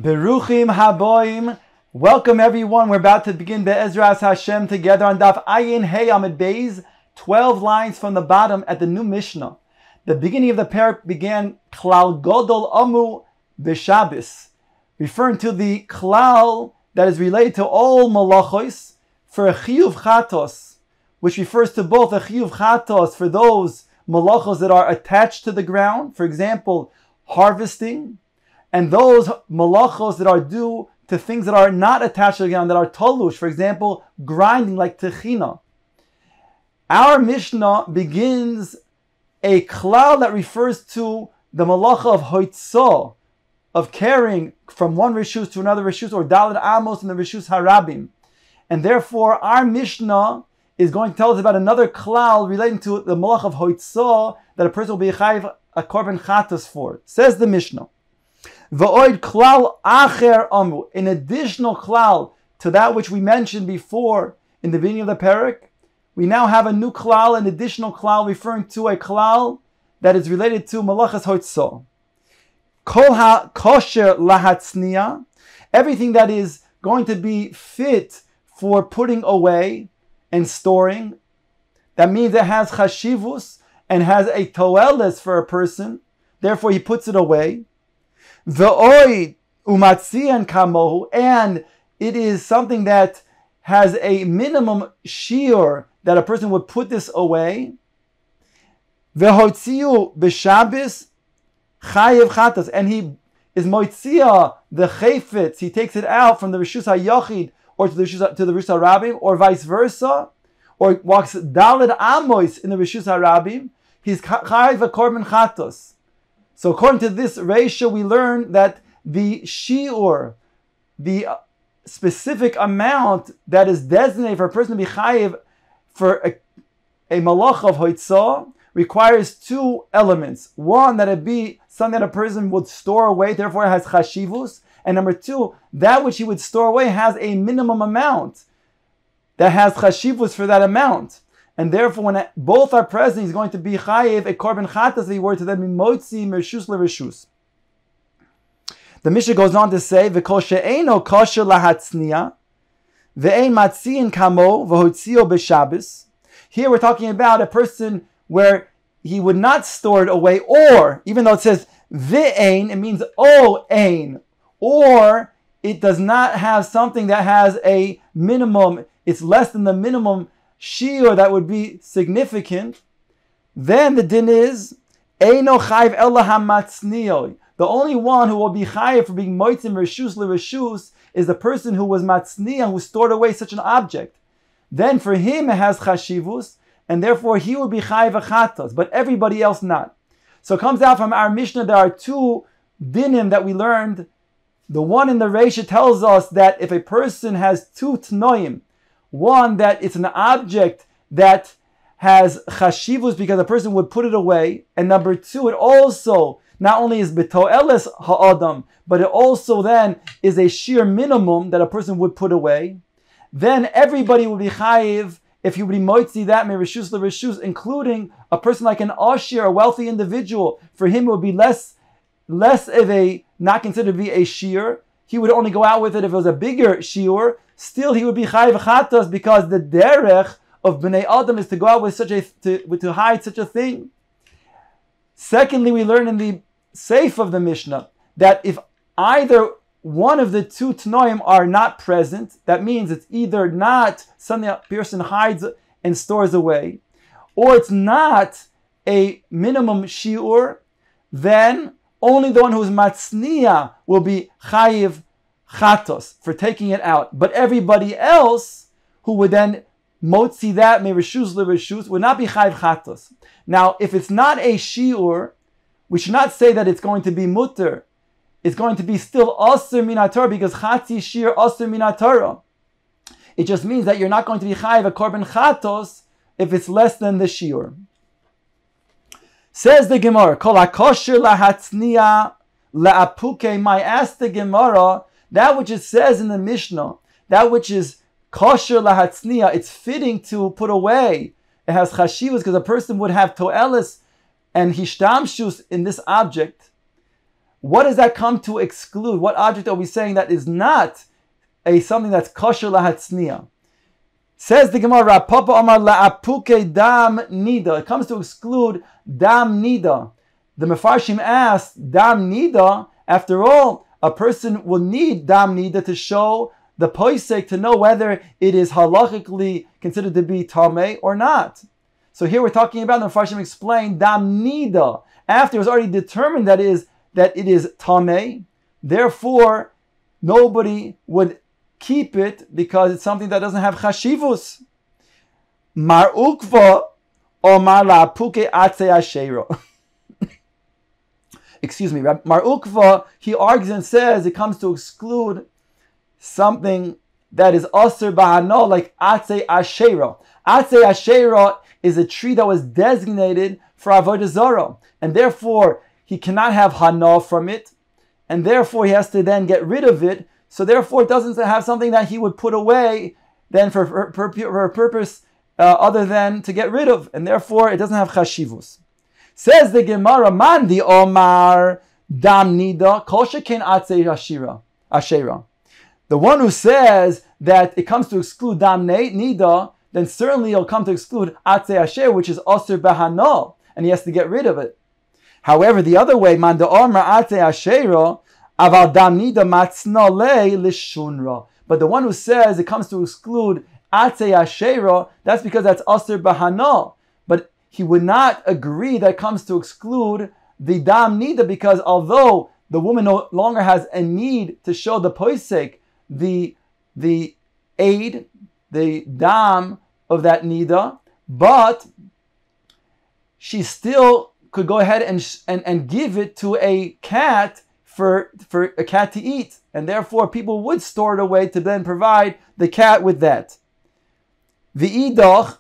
Beruchim haboim. Welcome everyone. We're about to begin Be'ezras Hashem together on Daf Ayin Hey Amud Beis, 12 lines from the bottom at the new Mishnah. The beginning of the parak began Klal Godol Amu B'Shabbos, referring to the Klal that is related to all malachos for a chiyuv chatos, which refers to both a chiyuv chatos for those malachos that are attached to the ground, for example, harvesting, and those malachos that are due to things that are not attached to the ground, that are tolush, for example, grinding like techina. Our Mishnah begins a klal that refers to the malacha of hoitzah, of carrying from one reshus to another reshus, or daled amos in the reshus harabim. And therefore, our Mishnah is going to tell us about another klal relating to the malacha of hoitzah that a person will be chayiv a korban chatos for. Says the Mishnah, V'oid klal acher amu, an additional klal to that which we mentioned before in the beginning of the parak. We now have a new klal, an additional klal, referring to a klal that is related to malachas hoitzah. Kol ha-kosher lahatzniya, everything that is going to be fit for putting away and storing. That means it has chashivus and has a toeles for a person. Therefore, he puts it away. Ve'oid umatzian kamohu, and it is something that has a minimum shiur that a person would put this away. Ve'hotziu b'Shabbos chayev chatos, and he is moitzia the chayfetz, he takes it out from the reshus hayachid or to the reshus harabim, or vice versa, or walks daled amos in the reshus harabim, he's chayev a korban chatos. So according to this ratio, we learn that the shiur, the specific amount that is designated for a person to be chayiv for a malach of hoitzah, requires two elements. One, that it be something that a person would store away, therefore it has chashivus. And number two, that which he would store away has a minimum amount that has chashivus for that amount. And therefore, when both are present, he's going to be chayiv a korban chatas, the word to them mimotzi mershus lereshus. The Mishnah goes on to say, "V'kol she'eino kosher lahatzniya, ve'ein matziin kamo v'hotzio b'Shabbos." Here we're talking about a person where he would not store it away, or even though it says ve'ein, it means ein, or it does not have something that has a minimum. It's less than the minimum shiur that would be significant. Then the din is eino chayv ela hamatzniyoi. The only one who will be chayiv for being moitzim reshus lereshus is the person who was matzniya, who stored away such an object. Then for him it has chashivus, and therefore he would be chayiv achatos, but everybody else not. So it comes out from our Mishnah there are two dinim that we learned. The one in the Reisha tells us that if a person has two tnoim, one, that it's an object that has chashivus because a person would put it away, and number two, it also not only is betoeles ha'adam, but it also then is a sheer minimum that a person would put away. Then everybody would be chayiv if he would be moitzi that mereshus lereshus, including a person like an ashir, a wealthy individual. For him, it would be less of a, not considered to be a shear. He would only go out with it if it was a bigger shiur. Still, he would be chayiv chatos because the derech of bnei adam is to go out with to hide such a thing. Secondly, we learn in the seif of the Mishnah that if either one of the two tnoim are not present, that means it's either not something that a person hides and stores away, or it's not a minimum shiur, then only the one who is matzniya will be chayiv chatos for taking it out. But everybody else who would then motzi that mereshus lereshus would not be chayiv chatos. Now, if it's not a shiur, we should not say that it's going to be mutter. It's going to be still asur min haTorah, because chatzi shir asur min haTorah. It just means that you're not going to be chayiv a korban chatos if it's less than the shiur. Says the Gemara, Kol ha-kosher lahatzniya la'apuke. I ask the Gemara, that which it says in the Mishnah, that which is kosher lahatzniya, it's fitting to put away. It has chashivas because a person would have toelis and hishtamshus in this object. what does that come to exclude? What object are we saying that is not something that's kosher lahatzniya? Says the Gemara, Rav Papa Amar la'apuke dam nida. It comes to exclude dam nida. The Mefarshim asked, dam nida, after all, a person will need dam nida to show the poisek, to know whether it is halachically considered to be tameh or not. So here we're talking about, the Mefarshim explained, dam nida. After it was already determined that it is tameh, therefore nobody would keep it because it's something that doesn't have chashivus. Mar ukva or mar la'apuke atze ashero. Excuse me, Mar ukva, he argues and says it comes to exclude something that is asur bahano, like atze ashero. Atze ashero is a tree that was designated for avodah zarah, and therefore he cannot have hana from it, and therefore he has to then get rid of it. So therefore, it doesn't have something that he would put away then for a purpose other than to get rid of, and therefore it doesn't have chashivus. Says the Gemara, man di omar dam nida kol sheken atzei ashera. The one who says that it comes to exclude dam nida, then certainly it'll come to exclude atzei ashera, which is asur bahana, and he has to get rid of it. However, the other way, man di omar atzei ashera, aval dam nida matzna le lishunra. But the one who says it comes to exclude atzei ashera, that's because that's asur bahana. But he would not agree that it comes to exclude the dam nida, because although the woman no longer has a need to show the poisek, the aid, the dam of that nida, but she still could go ahead and give it to a cat for a cat to eat, and therefore people would store it away to then provide the cat with that. V'idach,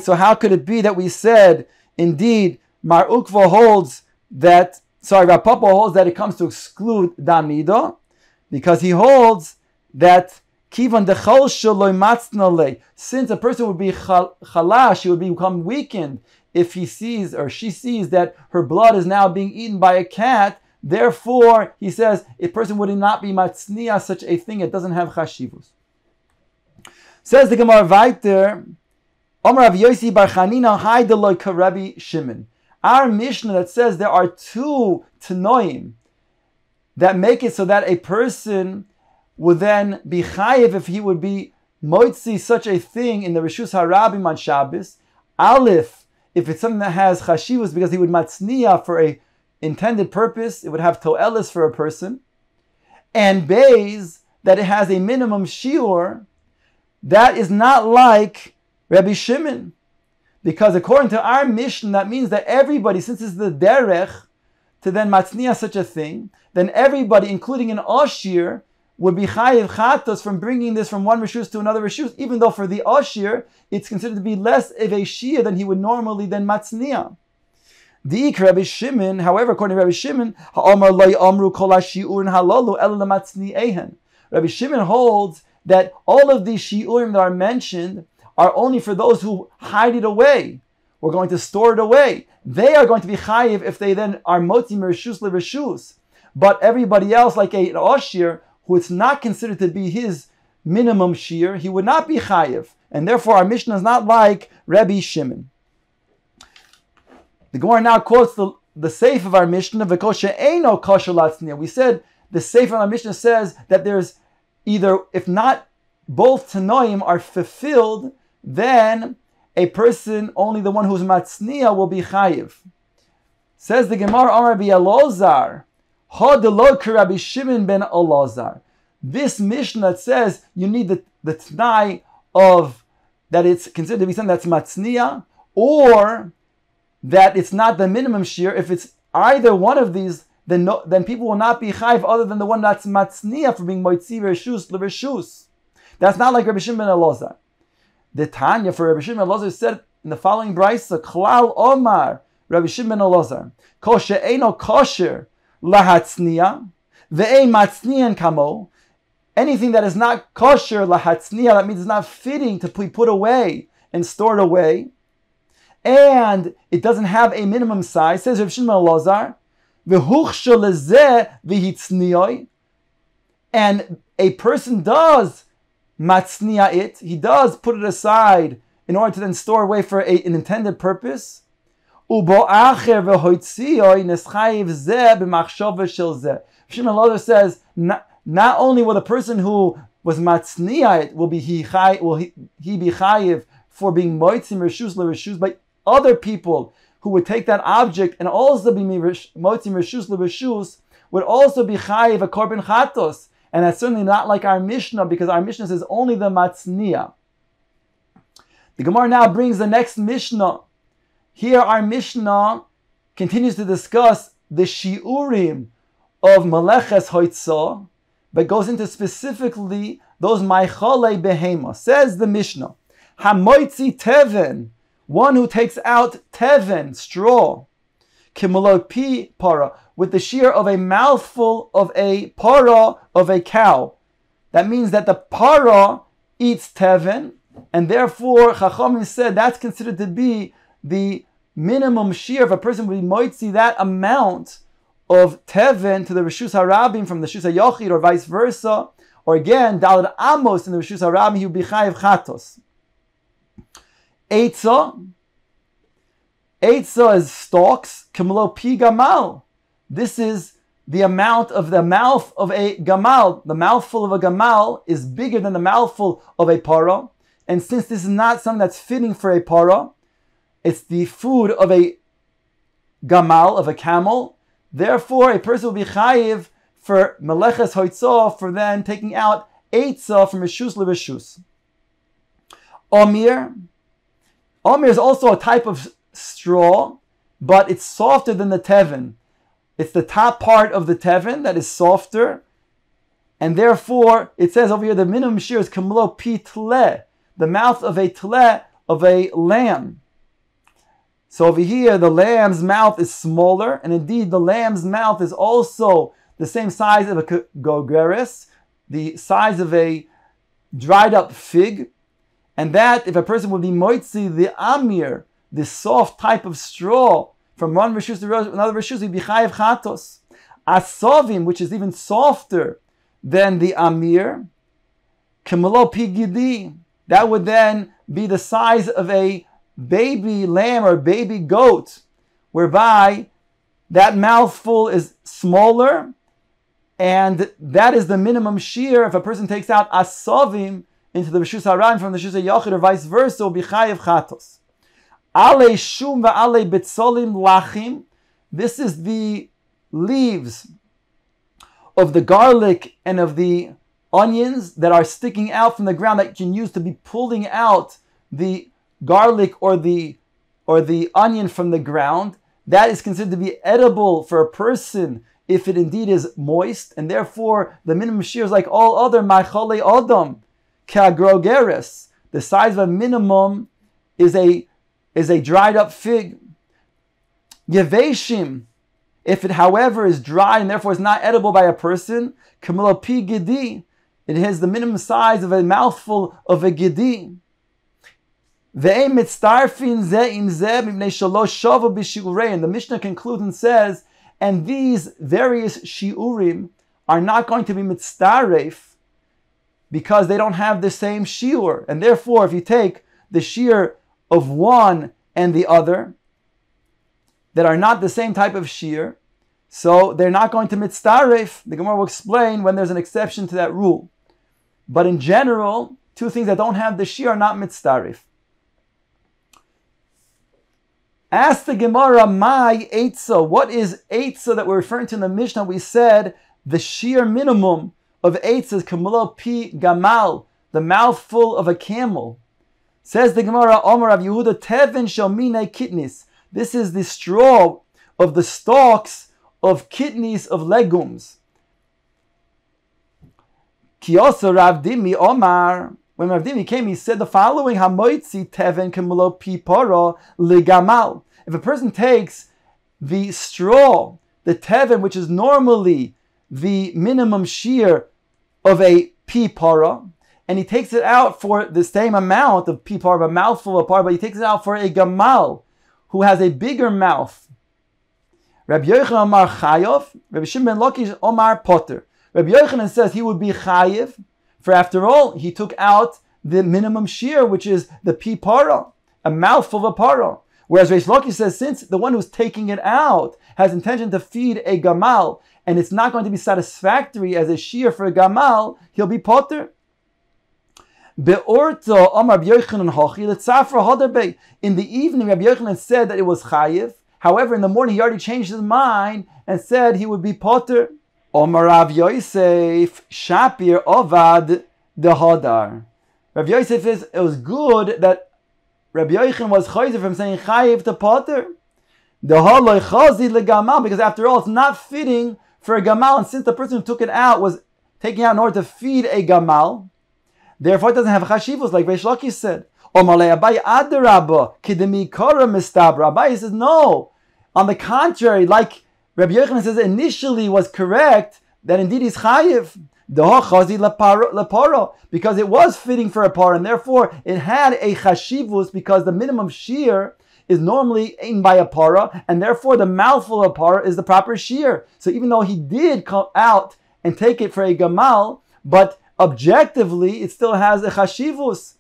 so how could it be that we said, indeed, Mar Ukva holds that, Rav Papa holds that it comes to exclude dam nida, because he holds that kivan dechol shaloi matzna le, since a person would be chalash, he would become weakened if he sees or she sees that her blood is now being eaten by a cat. Therefore, he says, a person would not be matzniya such a thing, it doesn't have chashivus. Says the Gemara weiter, Omer Rav Yosi bar Chanina Haideloi Karabi Shimon. Our Mishnah that says there are two Tanoim that make it so that a person would then be chayiv if he would be moitzi such a thing in the Rishus HaRabim on Shabbos. Aleph, if it's something that has chashivus because he would matzniya for a intended purpose, it would have to'elis for a person. And Beis, that it has a minimum shiur, that is not like Rabbi Shimon. Because according to our mission, that means that everybody, since it's the derech to then matzniya such a thing, then everybody, including an ashir, would be chayiv chatos from bringing this from one rishus to another rishus, even though for the ashir, it's considered to be less of a shia than he would normally then matzniya. Diik Rabbi Shimon, however, according to Rabbi Shimon, ha'amar lo yamru kol hashi'urin halalu ela lematzni'ehen. Rabbi Shimon holds that all of these shi'urim that are mentioned are only for those who hide it away. We're going to store it away. They are going to be chayiv if they then are motzi mereshus lereshus. But everybody else, like an ashir, who it's not considered to be his minimum shir, he would not be chayiv. And therefore our Mishnah is not like Rabbi Shimon. The Gemara now quotes the seif of our Mishnah, V'koshe eino kosher latzniya. We said the seif of our Mishnah says that there's either, if not both Tanoim are fulfilled, then a person, only the one who's matzniya, will be chayiv. Says the Gemara, Amar Rabbi Elazar, Ha delok Rabbi Shimon ben Elazar. This Mishnah that says you need the t'nai of that it's considered to be something that's matzniya, or that it's not the minimum shir. If it's either one of these, then people will not be chayiv other than the one that's matzniya for being moitzi reshus l'reshus. That's not like Rabbi Shimon ben Elazar. The Tanya for Rabbi Shimon ben Elazar said in the following brayso, Klal Omar Rabbi Shimon ben Elazar, Kol she'eino kosher lahatzniya ve'ein matzniyan kamo. Anything that is not kosher lahatzniya, that means it's not fitting to be put away and stored away, and it doesn't have a minimum size. Says Rabbi Shimon ben Elazar, and a person does matzniya it, he does put it aside in order to then store away for an intended purpose. Shimon says, not only will the person who was matzniya it will he be chayiv for being moitzim reshus l'reshus, but other people who would take that object and also be moitzim reshus l'reshus would also be chayiv a korban chatos. And that's certainly not like our Mishnah, because our Mishnah says only the matzniya. The Gemara now brings the next Mishnah. Here our Mishnah continues to discuss the shiurim of meleches hoitzah, but goes into specifically those maichale behema. Says the Mishnah, hamoitzi teven, one who takes out teven, straw, kimolot pi para, with the shear of a mouthful of a para of a cow. That means that the para eats teven, and therefore Chachamim said that's considered to be the minimum shear. If a person would moitzi that amount of teven to the Reshus HaRabim from the Reshus HaYachid, or vice versa, or again, Dalad Amos in the Reshus HaRabim, he would be chayiv chatos. Eitzah is stalks, Kimlo pi gamal. This is the amount of the mouth of a gamal. The mouthful of a gamal is bigger than the mouthful of a para. And since this is not something that's fitting for a para, it's the food of a gamal, of a camel. Therefore, a person will be chayiv for meleches hoitzah, for then taking out eitzah from reshus l'reshus. Omir is also a type of straw, but it's softer than the teven. It's the top part of the teven that is softer, and therefore it says over here the minimum shear is kamlo pi tle, the mouth of a tle, of a lamb. So over here the lamb's mouth is smaller, and indeed the lamb's mouth is also the same size of a gogeres, the size of a dried up fig, and that if a person would be moitzi the amir, the soft type of straw, from one reshus to another reshus, he'd be chayiv chatos. Asovim, which is even softer than the amir, kemelo pi gidi, that would then be the size of a baby lamb or baby goat, whereby that mouthful is smaller, and that is the minimum shear. If a person takes out asovim into the reshus haram from the reshus hayachid, or vice versa, will be chayiv chatos. Ale shum va'ale betzolim lachim. This is the leaves of the garlic and of the onions that are sticking out from the ground, that you can use to be pulling out the garlic or the onion from the ground. That is considered to be edible for a person if it indeed is moist, and therefore the minimum shear is like all other ma'chale adam ka'grogeres. The size of a minimum is a dried up fig. Yeveshim, if it however is dry and therefore is not edible by a person, kamelo pi gidi, it has the minimum size of a mouthful of a gidi. Ve'em mitztarfin ze im ze mipnei shalosh shava b'shiurein. The Mishnah concludes and says, and these various shiurim are not going to be mitztaref because they don't have the same shiur, and therefore if you take the shiur of one and the other that are not the same type of shear, so they're not going to mitztaref. The Gemara will explain when there's an exception to that rule. But in general, two things that don't have the shear are not mitztaref. Ask the Gemara, my eitzah, what is eitzah that we're referring to in the Mishnah? We said the shear minimum of eitzah is kamelo pi gamal, the mouthful of a camel. Says the Gemara, Omer Rav Yehuda, teven shalmine kitnis. This is the straw of the stalks of kidneys of legumes. Kiyosa Rav Dimi Omar. When Rav Dimi came, he said the following: Hamoitzi teven kemelo pi para legamal. If a person takes the straw, the teven, which is normally the minimum shear of a pi para, and he takes it out for the same amount of pi par, a mouthful of par, but he takes it out for a gamal who has a bigger mouth. Rabbi Yochanan Omar Chayav, Rabbi Shimon ben Lakish Omar Potter. Rabbi Yochanan says he would be Chayiv, for after all, he took out the minimum shear, which is the pi para, a mouthful of a para. Whereas Reish Lakish says, since the one who's taking it out has intention to feed a gamal, and it's not going to be satisfactory as a shear for a gamal, he'll be potter. In the evening, Rabbi Yochanan said that it was chayiv. However, in the morning, he already changed his mind and said he would be potter. Omar Rav Yosef Shapir Ovad Dehadar. Rav Yosef says it was good that Rabbi Yochanan was chayzer from saying chayiv to potter. Dehaloi chazid legamal, because after all, it's not fitting for a gamal, and since the person who took it out was taking it out in order to feed a gamal, therefore it doesn't have chashivos, like Reish Lakish said. Abai adarabba kidemi kara mistabra. Abai says no. On the contrary, like Rabbi Yochanan says initially was correct, that indeed he's chayiv. Because it was fitting for a par, and therefore it had a chashivus, because the minimum shear is normally eaten by a para, and therefore the mouthful of a para is the proper shear. So even though he did come out and take it for a gamal, but objectively it still has a chashivus.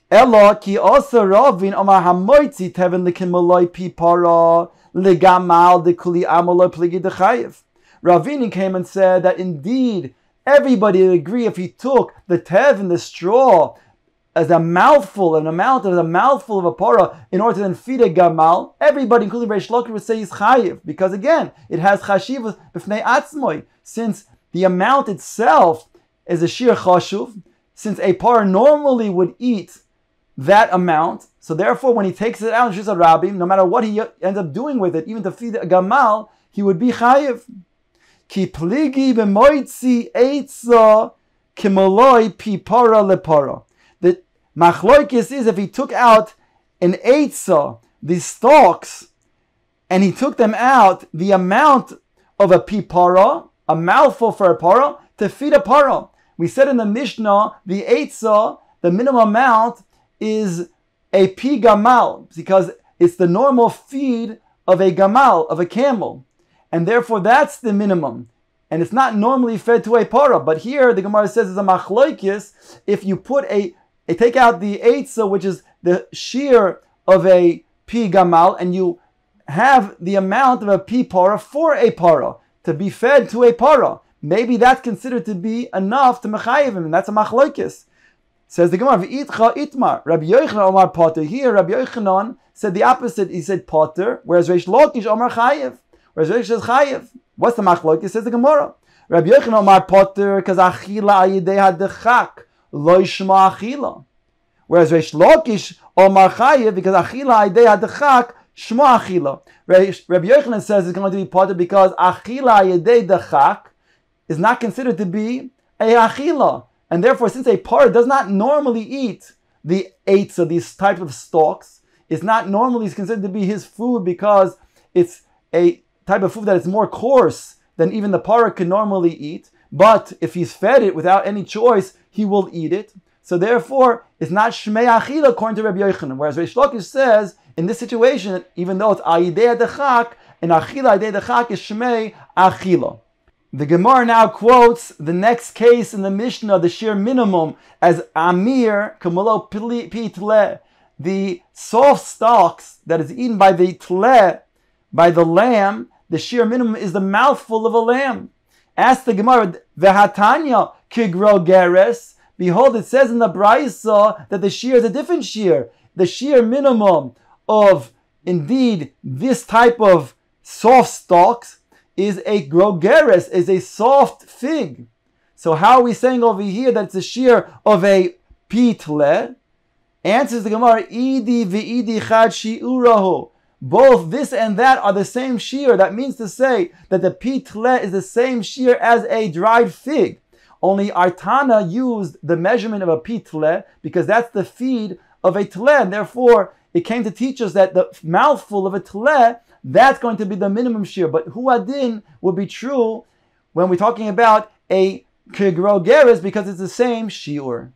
Ella ki also ravin amar hamoitzi tevin likimaloi pi para legamal dekuli amaloi pligi dechayev. Ravini came and said that indeed everybody would agree if he took the tevin, the straw, as a mouthful, an amount of a mouthful of a para in order to then feed a gamal, everybody, including Reish Lakish, would say he's chayiv, because again, it has chashivus b'fnei atzmoi, since the amount itself is a shir chashuv, since a para normally would eat that amount, so therefore when he takes it out in Shus HaRabim, no matter what he ends up doing with it, even to feed a gamal, he would be chayiv. Ki pligi b'moitzi eitza kimaloi pi para lepara. The machloikis is if he took out an eitza, the stalks, and he took them out the amount of a pi para, a mouthful for a para, to feed a para. We said in the Mishnah, the eitza, the minimum amount is a pi gamal, because it's the normal feed of a gamal, of a camel. And therefore that's the minimum. And it's not normally fed to a para. But here the Gemara says it's a machloikis. If you put take out the eitza, which is the shear of a pi gamal, and you have the amount of a pi para for a para, to be fed to a para, maybe that's considered to be enough to mechayev him, and that's a machloikis. Says the Gemara, v'itcha itmar, Rabbi Yochanan Omar Potter. Here Rabbi Yochanan said the opposite. He said Potter, whereas Reish Lakish Omar chayev. Whereas Reish says chayev. What's the machlokes? Says the Gemara. Rabbi Yochanan Omar Potter, because achila ayidei hadechak lo yishma achila. Whereas Reish Lakish Omar chayev, because achila ayidei hadechak shma achila. Rabbi Yochanan says it's going to be Potter because achila ayidei dechak is not considered to be a achila. And therefore, since a par does not normally eat the eitz of these types of stalks, it's not normally considered to be his food because it's a type of food that is more coarse than even the para can normally eat. But if he's fed it without any choice, he will eat it. So therefore, it's not shmei achila according to Rabbi Yochanan. Whereas Reish Lakish says, in this situation, even though it's ayidei dechak, and achila ayidei dechak is shmei achila. The Gemara now quotes the next case in the Mishnah, the sheer minimum, as amir kamalo pi tle, the soft stalks that is eaten by the tle, by the lamb. The sheer minimum is the mouthful of a lamb. Ask the Gemara, v'hatanya kigro geres. Behold, it says in the Braisa that the shear is a different shear. The sheer minimum of indeed this type of soft stalks is a grogeres, is a soft fig. So how are we saying over here that it's a shear of a pitle? Answers the Gemara, idi v'idi chad shi'urahu. Both this and that are the same shear. That means to say that the pitle is the same shear as a dried fig. Only our Tana used the measurement of a pitle because that's the feed of a tle, and therefore it came to teach us that the mouthful of a tle, that's going to be the minimum shear. But huadin will be true when we're talking about a kigro geres because it's the same shiur.